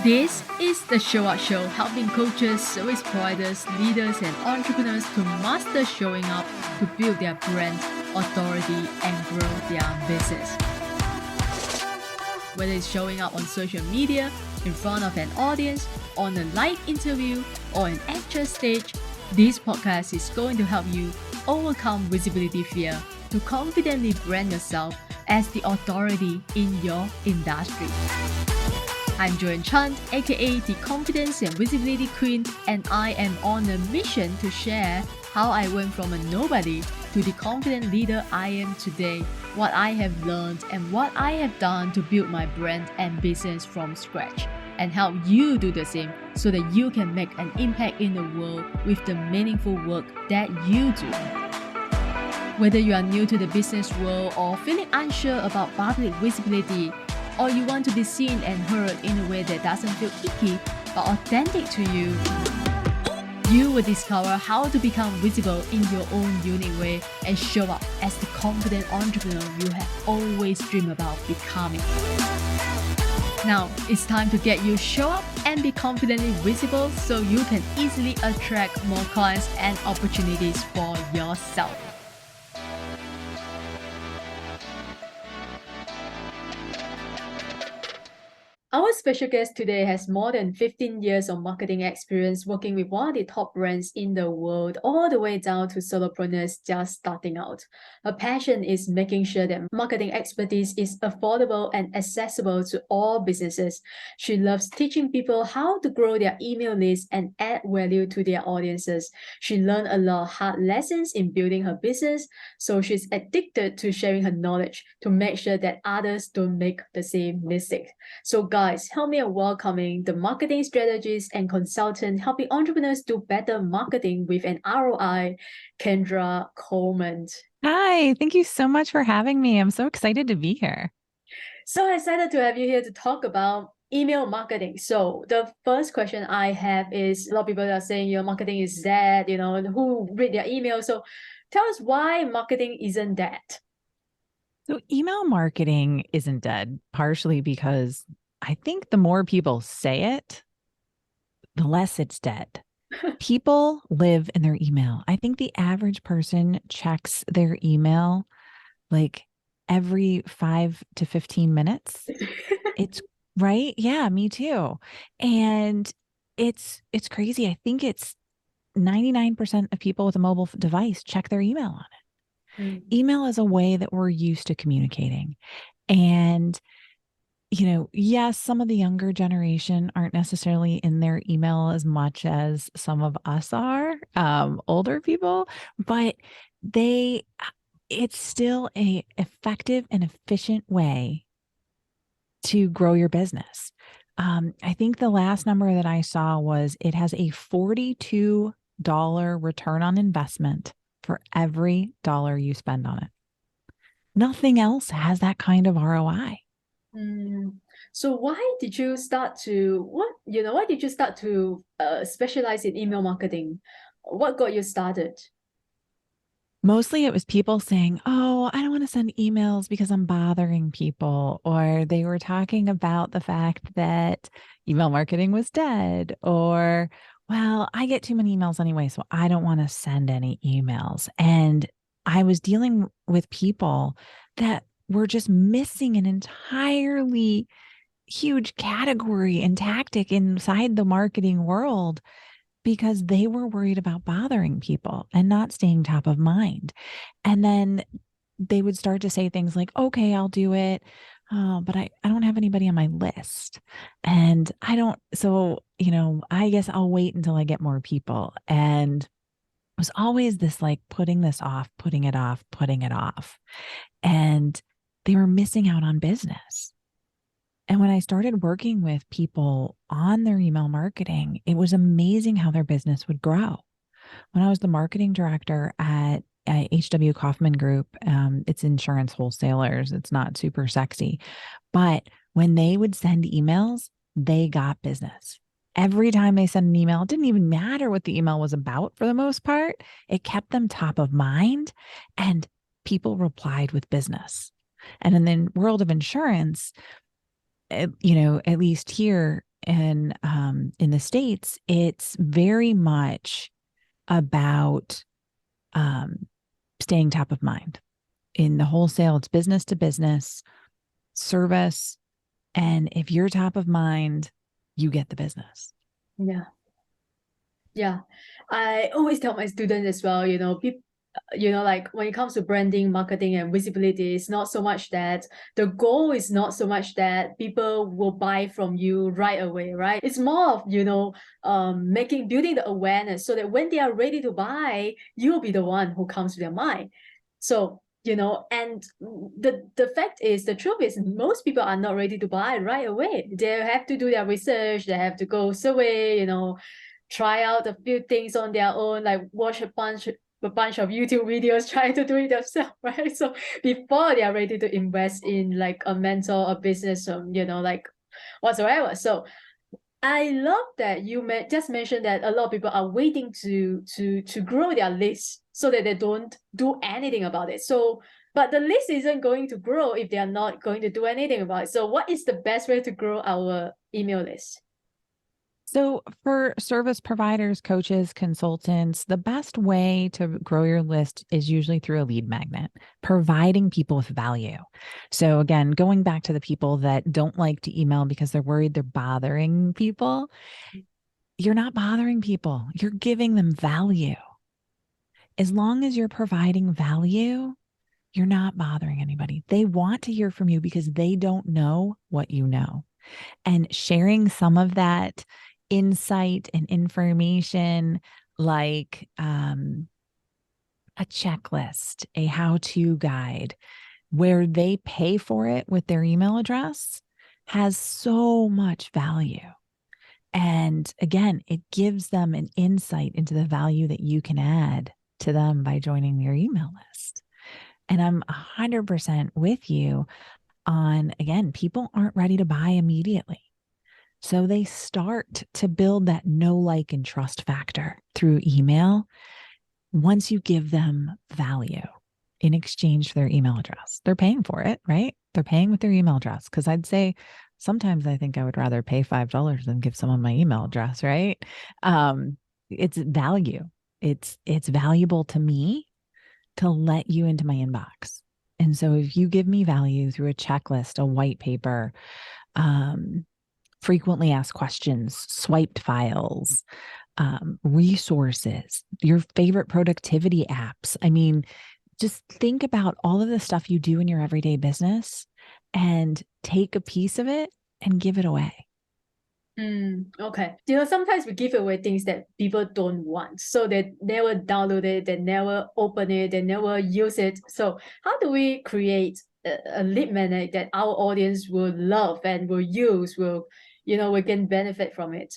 This is the Show Up Show, helping coaches, service providers, leaders, and entrepreneurs to master showing up to build their brand, authority, and grow their business. Whether it's showing up on social media, in front of an audience, on a live interview, or an actual stage, this podcast is going to help you overcome visibility fear to confidently brand yourself as the authority in your industry. I'm Joanne Chan, aka the Confidence and Visibility Queen, and I am on a mission to share how I went from a nobody to the confident leader I am today, what I have learned and what I have done to build my brand and business from scratch, and help you do the same so that you can make an impact in the world with the meaningful work that you do. Whether you are new to the business world or feeling unsure about public visibility, or you want to be seen and heard in a way that doesn't feel icky but authentic to you, you will discover how to become visible in your own unique way and show up as the confident entrepreneur you have always dreamed about becoming. Now, it's time to get you show up and be confidently visible so you can easily attract more clients and opportunities for yourself. Our special guest today has more than 15 years of marketing experience working with one of the top brands in the world, all the way down to solopreneurs just starting out. Her passion is making sure that marketing expertise is affordable and accessible to all businesses. She loves teaching people how to grow their email list and add value to their audiences. She learned a lot of hard lessons in building her business, so she's addicted to sharing her knowledge to make sure that others don't make the same mistake. So guys, help me in welcoming the marketing strategist and consultant helping entrepreneurs do better marketing with an ROI, Kendra Corman. Hi, thank you so much for having me. I'm so excited to be here. So excited to have you here to talk about email marketing. So the first question I have is, a lot of people are saying your marketing is dead, who read their email. So tell us why marketing isn't dead. So email marketing isn't dead, partially because I think the more people say it, the less it's dead. People live in their email. I think the average person checks their email like every 5 to 15 minutes. It's right. Yeah, me too. And it's crazy. I think it's 99% of people with a mobile device check their email on it. Email is a way that we're used to communicating. And, yes, some of the younger generation aren't necessarily in their email as much as some of us are, older people, but it's still a effective and efficient way to grow your business. I think the last number that I saw was it has a $42 return on investment for every dollar you spend on it. Nothing else has that kind of ROI. So why did you start to specialize in email marketing? What got you started? Mostly it was people saying, oh, I don't want to send emails because I'm bothering people. Or they were talking about the fact that email marketing was dead. Or, well, I get too many emails anyway, so I don't want to send any emails. And I was dealing with people that were just missing an entirely huge category and tactic inside the marketing world because they were worried about bothering people and not staying top of mind. And then they would start to say things like, okay, I'll do it. But I don't have anybody on my list. And I guess I'll wait until I get more people. And it was always this like putting this off, putting it off, putting it off. And they were missing out on business. And when I started working with people on their email marketing, it was amazing how their business would grow. When I was the marketing director at HW Kaufman Group, it's insurance wholesalers. It's not super sexy. But when they would send emails, they got business. Every time they sent an email, it didn't even matter what the email was about for the most part. It kept them top of mind and people replied with business. And in the world of insurance, at least here in the States, it's very much about staying top of mind. In the wholesale, it's business to business, service. And if you're top of mind, you get the business. Yeah. Yeah. I always tell my students as well, people, like when it comes to branding, marketing, and visibility, it's not so much that the goal is not so much that people will buy from you right away, right? It's more of, building the awareness so that when they are ready to buy, you'll be the one who comes to their mind. So, and the fact is, the truth is, most people are not ready to buy right away. They have to do their research, they have to go survey, try out a few things on their own, like watch a bunch of YouTube videos, trying to do it themselves, right? So before they are ready to invest in like a mentor, a business, like whatsoever. So I love that you just mentioned that a lot of people are waiting to grow their list so that they don't do anything about it. So, but the list isn't going to grow if they are not going to do anything about it. So what is the best way to grow our email list? So, for service providers, coaches, consultants, the best way to grow your list is usually through a lead magnet, providing people with value. So, again, going back to the people that don't like to email because they're worried they're bothering people, you're not bothering people, you're giving them value. As long as you're providing value, you're not bothering anybody. They want to hear from you because they don't know what you know. And sharing some of that insight and information, like a checklist, a how-to guide, where they pay for it with their email address, has so much value. And again, it gives them an insight into the value that you can add to them by joining your email list. And I'm 100% with you on, again, people aren't ready to buy immediately. So they start to build that know, like, and trust factor through email once you give them value in exchange for their email address. They're paying for it, right? They're paying with their email address. Because I'd say sometimes I think I would rather pay $5 than give someone my email address, right? It's value. It's valuable to me to let you into my inbox. And so if you give me value through a checklist, a white paper, frequently asked questions, swiped files, resources, your favorite productivity apps. I mean, just think about all of the stuff you do in your everyday business and take a piece of it and give it away. Okay. Sometimes we give away things that people don't want. So they never download it, they never open it, they never use it. So how do we create a lead magnet that our audience will love and will use, we can benefit from it?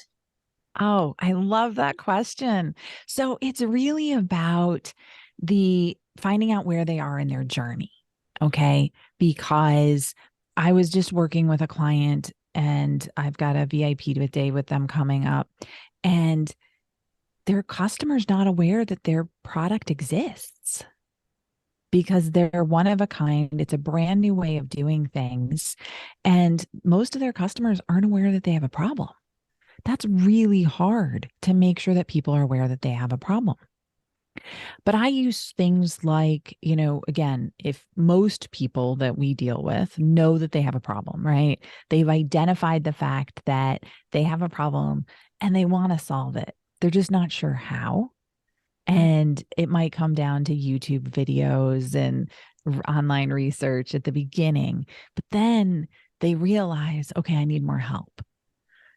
Oh, I love that question. So it's really about the finding out where they are in their journey. Okay. Because I was just working with a client and I've got a VIP to a day with them coming up, and their customer's not aware that their product exists because they're one of a kind. It's a brand new way of doing things. And most of their customers aren't aware that they have a problem. That's really hard to make sure that people are aware that they have a problem. But I use things like, again, if most people that we deal with know that they have a problem, right? They've identified the fact that they have a problem and they want to solve it. They're just not sure how. And it might come down to YouTube videos and online research at the beginning, but then they realize, okay, I need more help.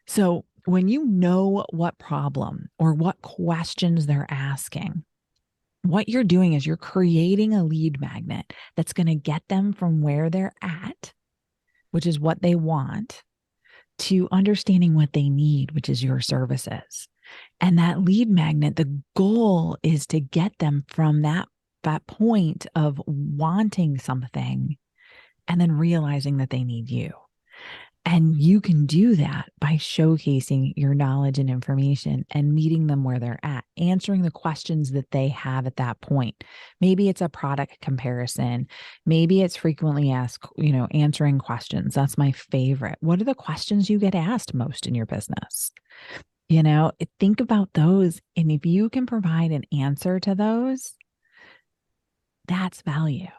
So when you know what problem or what questions they're asking, what you're doing is you're creating a lead magnet that's going to get them from where they're at, which is what they want, to understanding what they need, which is your services. And that lead magnet, the goal is to get them from that point of wanting something and then realizing that they need you. And you can do that by showcasing your knowledge and information and meeting them where they're at, answering the questions that they have at that point. Maybe it's a product comparison. Maybe it's frequently asked, answering questions. That's my favorite. What are the questions you get asked most in your business? Think about those. And if you can provide an answer to those, that's value.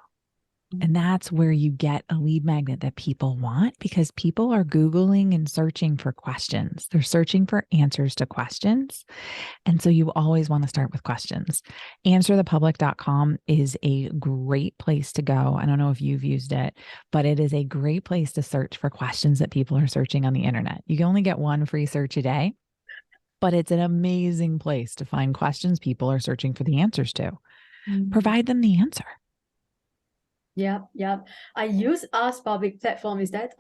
And that's where you get a lead magnet that people want, because people are Googling and searching for questions. They're searching for answers to questions. And so you always want to start with questions. Answerthepublic.com is a great place to go. I don't know if you've used it, but it is a great place to search for questions that people are searching on the internet. You can only get one free search a day, but it's an amazing place to find questions people are searching for the answers to. Provide them the answer. Yep. I use Ask Public platform. Is that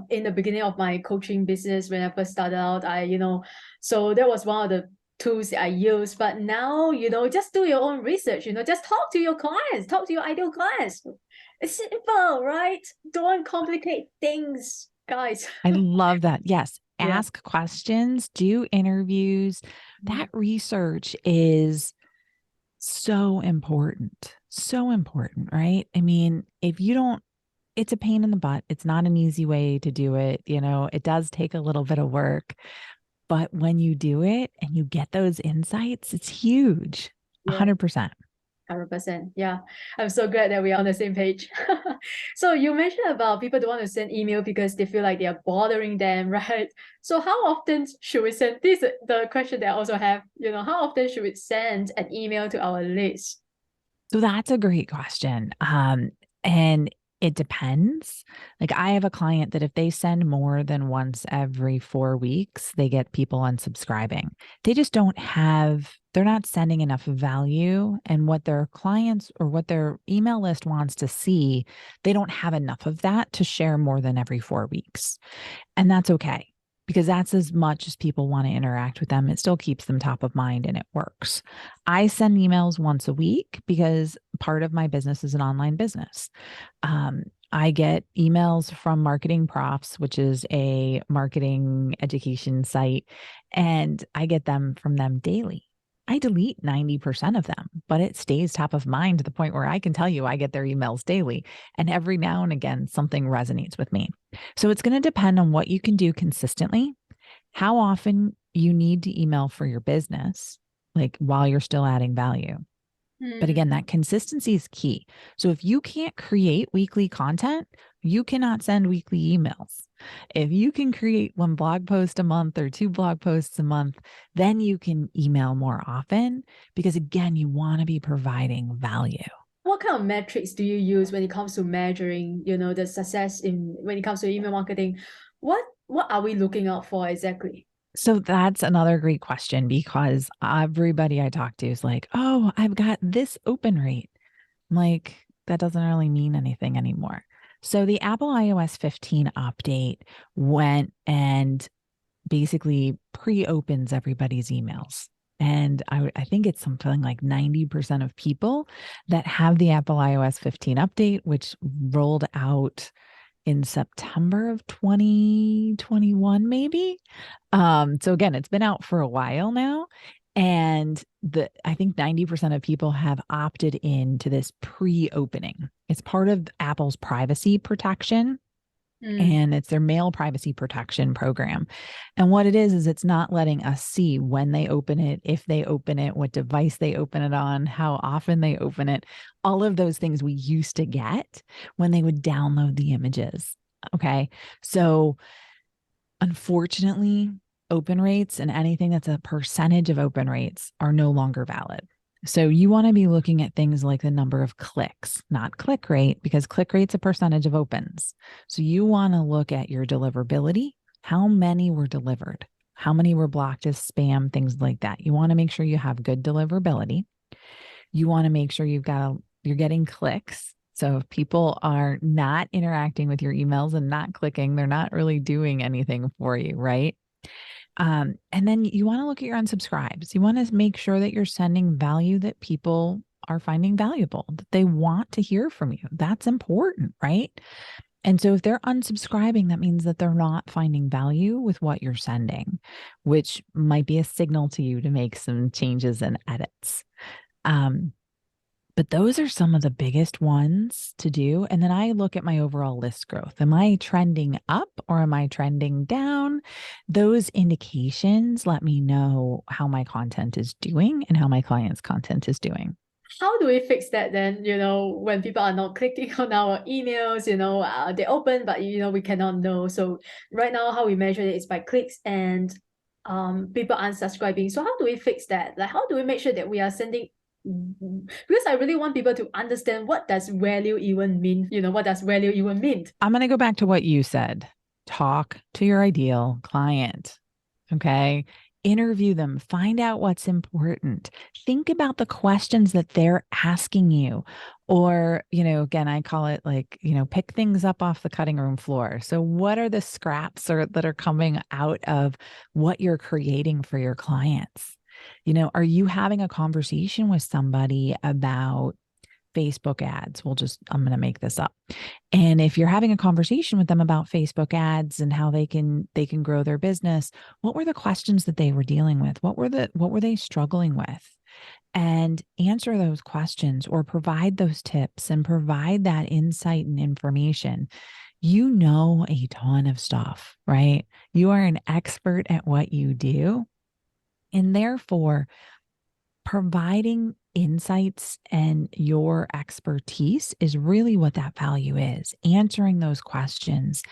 in the beginning of my coaching business when I first started out, so that was one of the tools that I use. But now, just do your own research, just talk to your clients, talk to your ideal clients. It's simple, right? Don't complicate things, guys. I love that. Yes. Ask questions, do interviews. That research is so important. So important, right? I mean, if you don't, it's a pain in the butt. It's not an easy way to do it. It does take a little bit of work, but when you do it and you get those insights, it's huge. 100%. 100%. Yeah. I'm so glad that we are on the same page. So you mentioned about people don't want to send email because they feel like they are bothering them, right? So how often should we send, this is the question that I also have, how often should we send an email to our list? So that's a great question. And it depends. Like, I have a client that if they send more than once every 4 weeks, they get people unsubscribing. They just they're not sending enough value, and what their clients or what their email list wants to see, they don't have enough of that to share more than every 4 weeks. And that's okay, because that's as much as people want to interact with them. It still keeps them top of mind and it works. I send emails once a week because part of my business is an online business. I get emails from Marketing Profs, which is a marketing education site, and I get them from them daily. I delete 90% of them, but it stays top of mind to the point where I can tell you I get their emails daily. And every now and again, something resonates with me. So it's going to depend on what you can do consistently, how often you need to email for your business, like while you're still adding value. But again, that consistency is key. So if you can't create weekly content, you cannot send weekly emails. If you can create 1 blog post a month or 2 blog posts a month, then you can email more often, because again, you want to be providing value. What kind of metrics do you use when it comes to measuring, the success when it comes to email marketing? What are we looking out for exactly? So that's another great question, because everybody I talk to is like, oh, I've got this open rate. I'm like, that doesn't really mean anything anymore. So the Apple iOS 15 update went and basically pre-opens everybody's emails. And I think it's something like 90% of people that have the Apple iOS 15 update, which rolled out in September of 2021, maybe. So again, it's been out for a while now. And I think 90% of people have opted into this pre-opening. It's part of Apple's privacy protection. And it's their mail privacy protection program. And what it is it's not letting us see when they open it, if they open it, what device they open it on, how often they open it, all of those things we used to get when they would download the images. Okay. So unfortunately, open rates and anything that's a percentage of open rates are no longer valid. So you want to be looking at things like the number of clicks, not click rate, because click rate's a percentage of opens. So you want to look at your deliverability, how many were delivered, how many were blocked as spam, things like that. You want to make sure you have good deliverability. You want to make sure you're getting clicks. So if people are not interacting with your emails and not clicking, they're not really doing anything for you, right? And then you want to look at your unsubscribes. You want to make sure that you're sending value that people are finding valuable, that they want to hear from you. That's important, right? And so if they're unsubscribing, that means that they're not finding value with what you're sending, which might be a signal to you to make some changes and edits. Um, but those are some of the biggest ones to do. And then I look at my overall list growth. Am I trending up or am I trending down? Those indications let me know how my content is doing and how my clients' content is doing. How do we fix that then, when people are not clicking on our emails, they open, but, we cannot know. So right now, how we measure it is by clicks and people unsubscribing. So how do we fix that? Like, how do we make sure that we are sending, because I really want people to understand what does value even mean, what does value even mean? I'm going to go back to what you said. Talk to your ideal client. Okay. Interview them, find out what's important. Think about the questions that they're asking you. Or, again, I call it like, pick things up off the cutting room floor. So, what are the scraps that are coming out of what you're creating for your clients? Are you having a conversation with somebody about Facebook ads? I'm going to make this up. And if you're having a conversation with them about Facebook ads and how they can grow their business, what were the questions that they were dealing with? What were they struggling with? And answer those questions or provide those tips and provide that insight and information. You know a ton of stuff, right? You are an expert at what you do. And therefore, providing insights and your expertise is really what that value is. Answering those questions,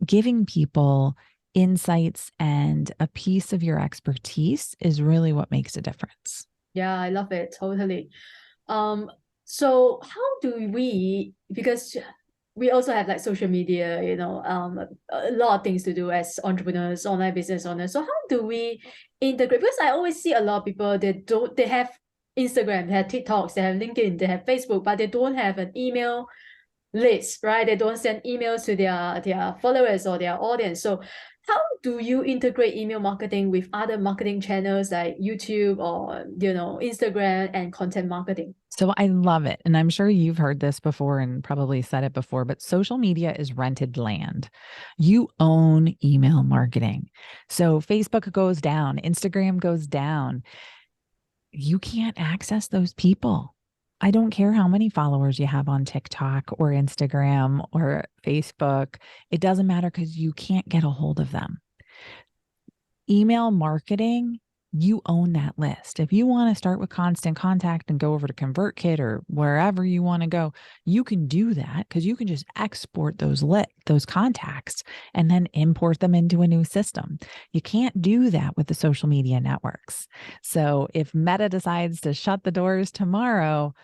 giving people insights and a piece of your expertise is really what makes a difference. Yeah, I love it. Totally. So how do we, because we also have like social media, a lot of things to do as entrepreneurs, online business owners. So how do we integrate? Because I always see a lot of people, they have Instagram, they have TikToks, they have LinkedIn, they have Facebook, but they don't have an email list, right? They don't send emails to their followers or their audience. So how do you integrate email marketing with other marketing channels like YouTube or, Instagram and content marketing? So I love it. And I'm sure you've heard this before and probably said it before, but social media is rented land. You own email marketing. So Facebook goes down, Instagram goes down. You can't access those people. I don't care how many followers you have on TikTok or Instagram or Facebook. It doesn't matter because you can't get a hold of them. Email marketing, you own that list. If you want to start with Constant Contact and go over to ConvertKit or wherever you want to go, you can do that because you can just export those contacts and then import them into a new system. You can't do that with the social media networks. So if Meta decides to shut the doors tomorrow,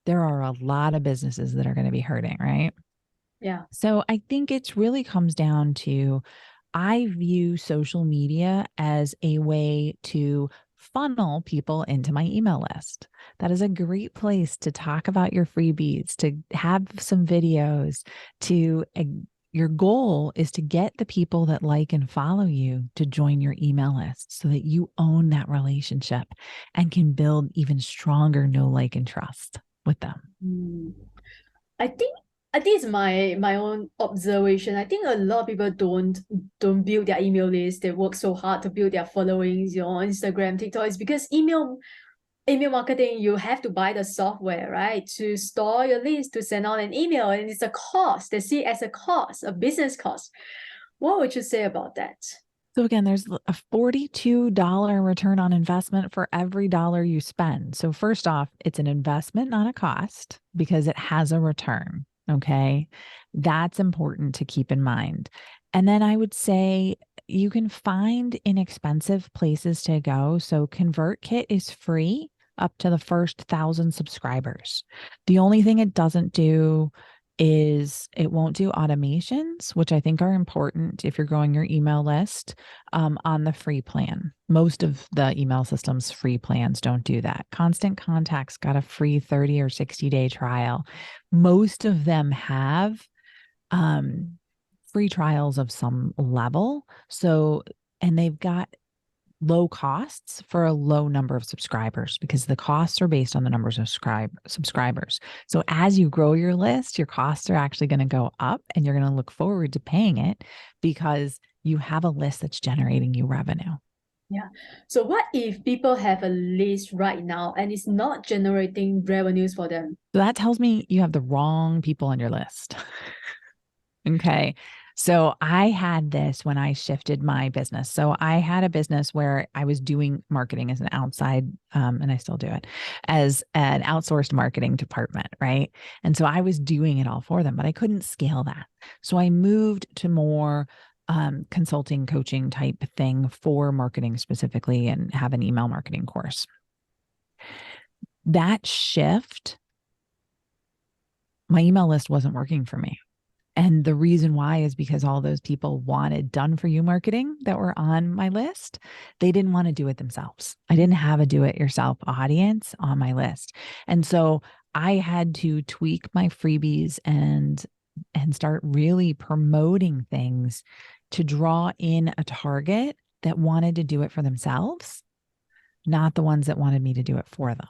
there are a lot of businesses that are going to be hurting, right? Yeah. So I think it really comes down to, I view social media as a way to funnel people into my email list. That is a great place to talk about your freebies, to have some videos, your goal is to get the people that like and follow you to join your email list so that you own that relationship and can build even stronger know, like, and trust with them. I think it's my own observation. I think a lot of people don't build their email list. They work so hard to build their followings, on Instagram, TikTok. It's because email marketing, you have to buy the software, right? To store your list, to send out an email, and it's a cost. They see it as a cost, a business cost. What would you say about that? So again, there's a $42 return on investment for every dollar you spend. So first off, it's an investment, not a cost, because it has a return. Okay. That's important to keep in mind. And then I would say you can find inexpensive places to go. So ConvertKit is free up to the first 1,000 subscribers. The only thing it doesn't do is it won't do automations, which I think are important if you're growing your email list on the free plan. Most of the email systems free plans don't do that. Constant Contact's got a free 30 or 60-day trial. Most of them have free trials of some level. So, and they've got low costs for a low number of subscribers, because the costs are based on the numbers of subscribers. So as you grow your list, your costs are actually going to go up, and you're going to look forward to paying it because you have a list that's generating you revenue. Yeah. So what if people have a list right now and it's not generating revenues for them? So that tells me you have the wrong people on your list. Okay. So I had this when I shifted my business. So I had a business where I was doing marketing as an outside, and I still do it as an outsourced marketing department. Right. And so I was doing it all for them, but I couldn't scale that. So I moved to more consulting, coaching type thing for marketing specifically, and have an email marketing course. That shift, my email list wasn't working for me. And the reason why is because all those people wanted done for you marketing that were on my list. They didn't want to do it themselves. I didn't have a do it yourself audience on my list. And so I had to tweak my freebies and start really promoting things to draw in a target that wanted to do it for themselves, not the ones that wanted me to do it for them.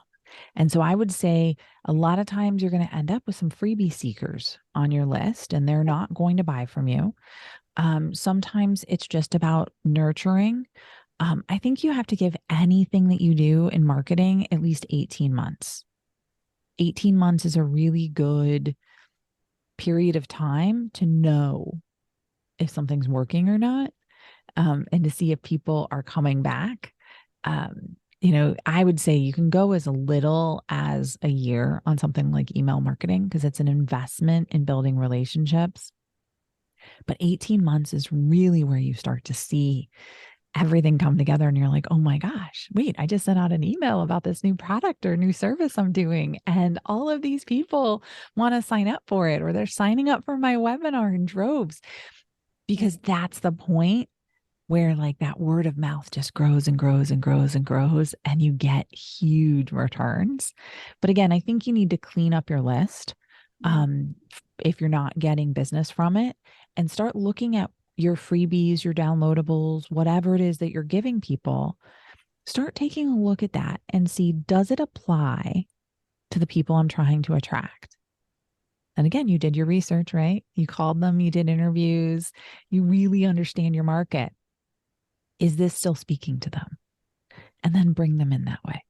And so I would say a lot of times you're going to end up with some freebie seekers on your list, and they're not going to buy from you. Sometimes it's just about nurturing. I think you have to give anything that you do in marketing at least 18 months. 18 months is a really good period of time to know if something's working or not, and to see if people are coming back. I would say you can go as little as a year on something like email marketing, because it's an investment in building relationships. But 18 months is really where you start to see everything come together, and you're like, oh my gosh, wait, I just sent out an email about this new product or new service I'm doing, and all of these people want to sign up for it, or they're signing up for my webinar in droves, because that's the point where like that word of mouth just grows and grows and grows and grows, and you get huge returns. But again, I think you need to clean up your list if you're not getting business from it, and start looking at your freebies, your downloadables, whatever it is that you're giving people. Start taking a look at that and see, does it apply to the people I'm trying to attract? And again, you did your research, right? You called them, you did interviews, you really understand your market. Is this still speaking to them? And then bring them in that way.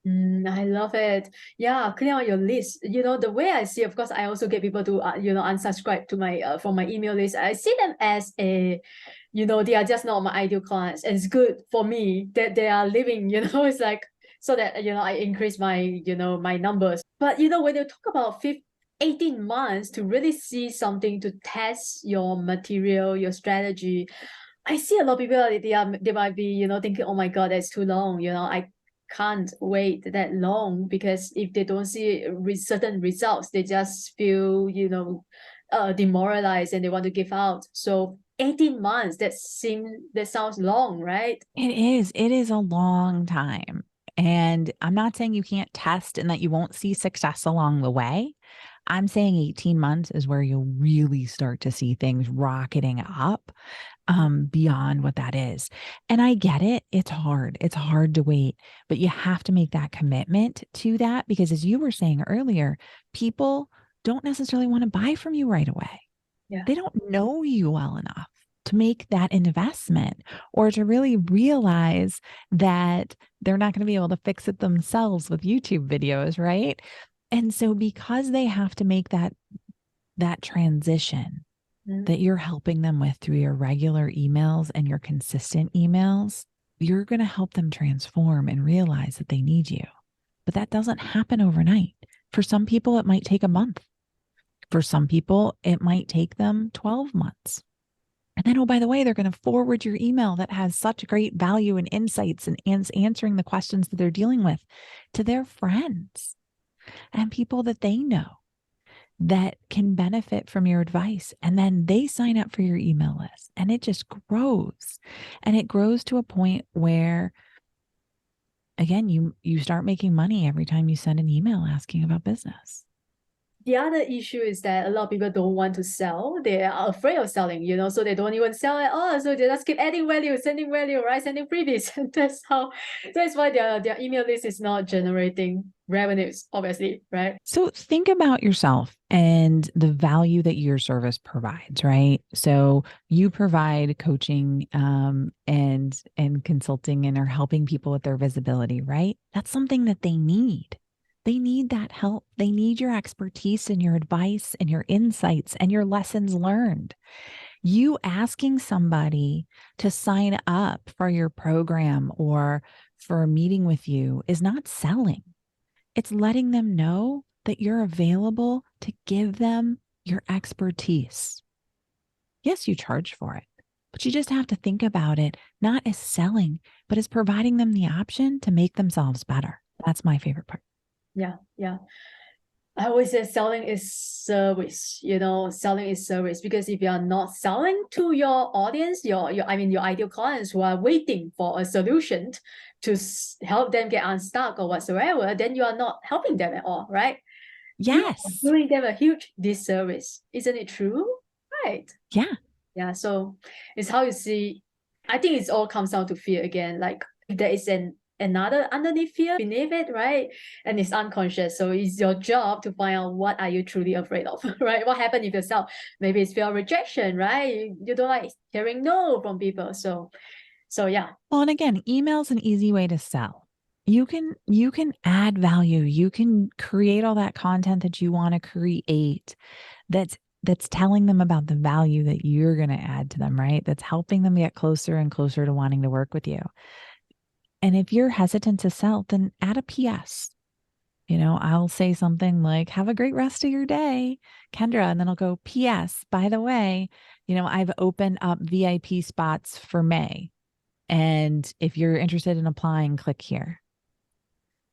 I love it. Yeah, clear out your list. The way I see, of course, I also get people to, unsubscribe to my from my email list. I see them as they are just not my ideal clients. And it's good for me that they are living, it's like, so that, I increase my, my numbers. But, when you talk about 18 months to really see something, to test your material, your strategy, I see a lot of people, they might be, thinking, oh my God, that's too long. I can't wait that long, because if they don't see certain results, they just feel, demoralized, and they want to give out. So 18 months, that sounds long, right? It is a long time. And I'm not saying you can't test and that you won't see success along the way. I'm saying 18 months is where you'll really start to see things rocketing up beyond what that is. And I get it. It's hard. It's hard to wait, but you have to make that commitment to that, because as you were saying earlier, people don't necessarily want to buy from you right away. Yeah. They don't know you well enough to make that investment, or to really realize that they're not going to be able to fix it themselves with YouTube videos, right? And so because they have to make that transition that you're helping them with through your regular emails and your consistent emails, you're going to help them transform and realize that they need you. But that doesn't happen overnight. For some people, it might take a month. For some people, it might take them 12 months. And then, oh, by the way, they're going to forward your email that has such great value and insights and answering the questions that they're dealing with to their friends and people that they know that can benefit from your advice. And then they sign up for your email list, and it just grows. And it grows to a point where, again, you start making money every time you send an email asking about business. the other issue is that a lot of people don't want to sell. They are afraid of selling, so they don't even sell at all. So they just keep adding value, sending value, right? Sending freebies. That's why their email list is not generating revenues, obviously, right? So think about yourself and the value that your service provides, right? So you provide coaching and consulting and are helping people with their visibility, right? That's something that they need. They need that help. They need your expertise and your advice and your insights and your lessons learned. You asking somebody to sign up for your program or for a meeting with you is not selling. It's letting them know that you're available to give them your expertise. Yes, you charge for it, but you just have to think about it not as selling, but as providing them the option to make themselves better. That's my favorite part. Yeah, yeah. I always say selling is service, selling is service, because if you are not selling to your audience, your ideal clients who are waiting for a solution to help them get unstuck or whatsoever, then you are not helping them at all, right? Yes. You are doing them a huge disservice. Isn't it true? Right. Yeah. Yeah. So it's how you see. I think it all comes down to fear again. Like if there is another underneath fear beneath it, right? And it's unconscious. So it's your job to find out what are you truly afraid of, right? What happened if yourself? Maybe it's fear of rejection, right? You don't like hearing no from people. So yeah. Well, and again, email's an easy way to sell. You can add value. You can create all that content that you want to create that's telling them about the value that you're going to add to them, right? That's helping them get closer and closer to wanting to work with you. And if you're hesitant to sell, then add a PS. I'll say something like, have a great rest of your day, Kendra. And then I'll go, PS, by the way, I've opened up VIP spots for May. And if you're interested in applying, click here.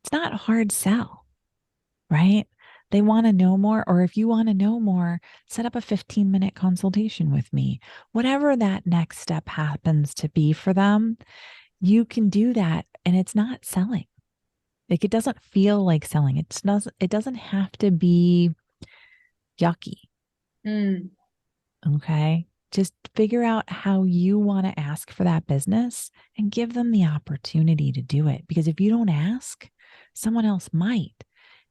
It's not a hard sell, right? They want to know more, or if you want to know more, set up a 15-minute consultation with me. Whatever that next step happens to be for them, you can do that. And it's not selling. Like, it doesn't feel like selling. It doesn't have to be yucky. Okay. Just figure out how you want to ask for that business and give them the opportunity to do it. Because if you don't ask, someone else might.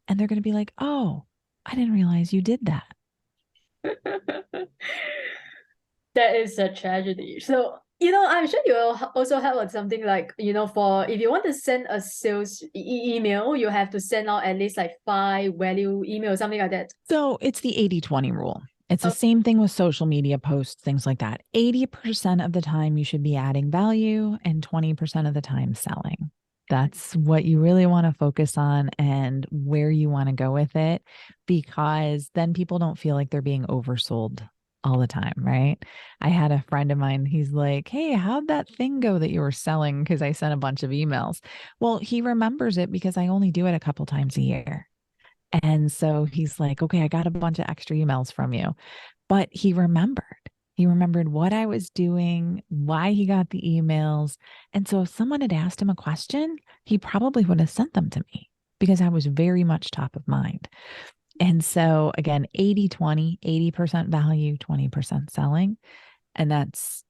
And they're going to be like, oh, I didn't realize you did that. That is a tragedy. So, I'm sure you will also have something like, for if you want to send a sales email, you have to send out at least like 5 value emails, something like that. So it's the 80-20 rule. It's the same thing with social media posts, things like that. 80% of the time you should be adding value and 20% of the time selling. That's what you really want to focus on and where you want to go with it, because then people don't feel like they're being oversold all the time, right? I had a friend of mine, he's like, hey, how'd that thing go that you were selling? Because I sent a bunch of emails. Well, he remembers it because I only do it a couple times a year. And so he's like, okay, I got a bunch of extra emails from you. But he remembered what I was doing, why he got the emails. And so if someone had asked him a question, he probably would have sent them to me because I was very much top of mind. And so again, 80-20, 80% value, 20% selling. And that's,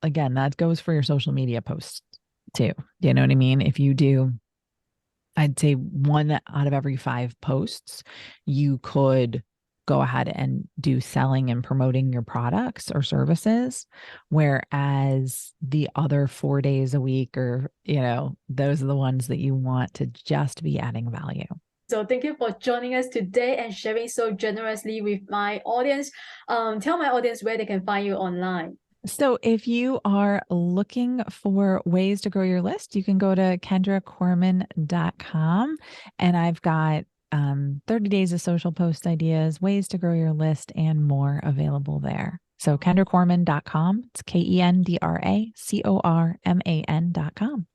again, that goes for your social media posts too. You know what I mean? If you do, I'd say 1 out of every 5 posts, you could go ahead and do selling and promoting your products or services. Whereas the other 4 days a week, or, those are the ones that you want to just be adding value. So thank you for joining us today and sharing so generously with my audience. Tell my audience where they can find you online. So if you are looking for ways to grow your list, you can go to kendracorman.com, and I've got 30 days of social post ideas, ways to grow your list, and more available there. So kendracorman.com. It's KendraCorman.com.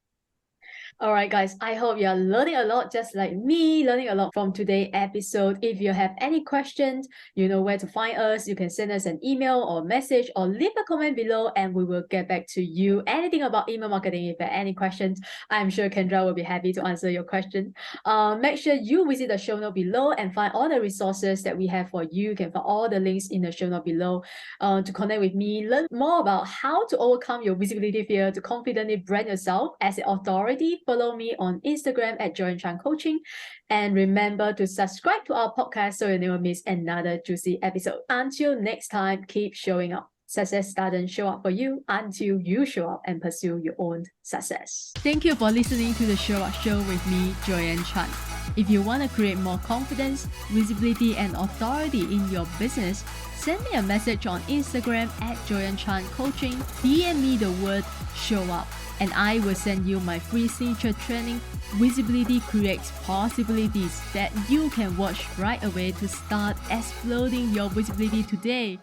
Alright guys, I hope you're learning a lot just like me, learning a lot from today's episode. If you have any questions, you know where to find us. You can send us an email or message or leave a comment below and we will get back to you. Anything about email marketing, if you have any questions, I'm sure Kendra will be happy to answer your question. Make sure you visit the show note below and find all the resources that we have for you. You can find all the links in the show note below to connect with me, learn more about how to overcome your visibility fear to confidently brand yourself as an authority. Follow me on Instagram at Joanne Chan Coaching. And remember to subscribe to our podcast so you never miss another juicy episode. Until next time, keep showing up. Success doesn't show up for you until you show up and pursue your own success. Thank you for listening to the Show Up Show with me, Joanne Chan. If you want to create more confidence, visibility, and authority in your business, send me a message on Instagram at Joanne Chan Coaching. DM me the word show up, and I will send you my free signature training, Visibility Creates Possibilities, that you can watch right away to start exploding your visibility today.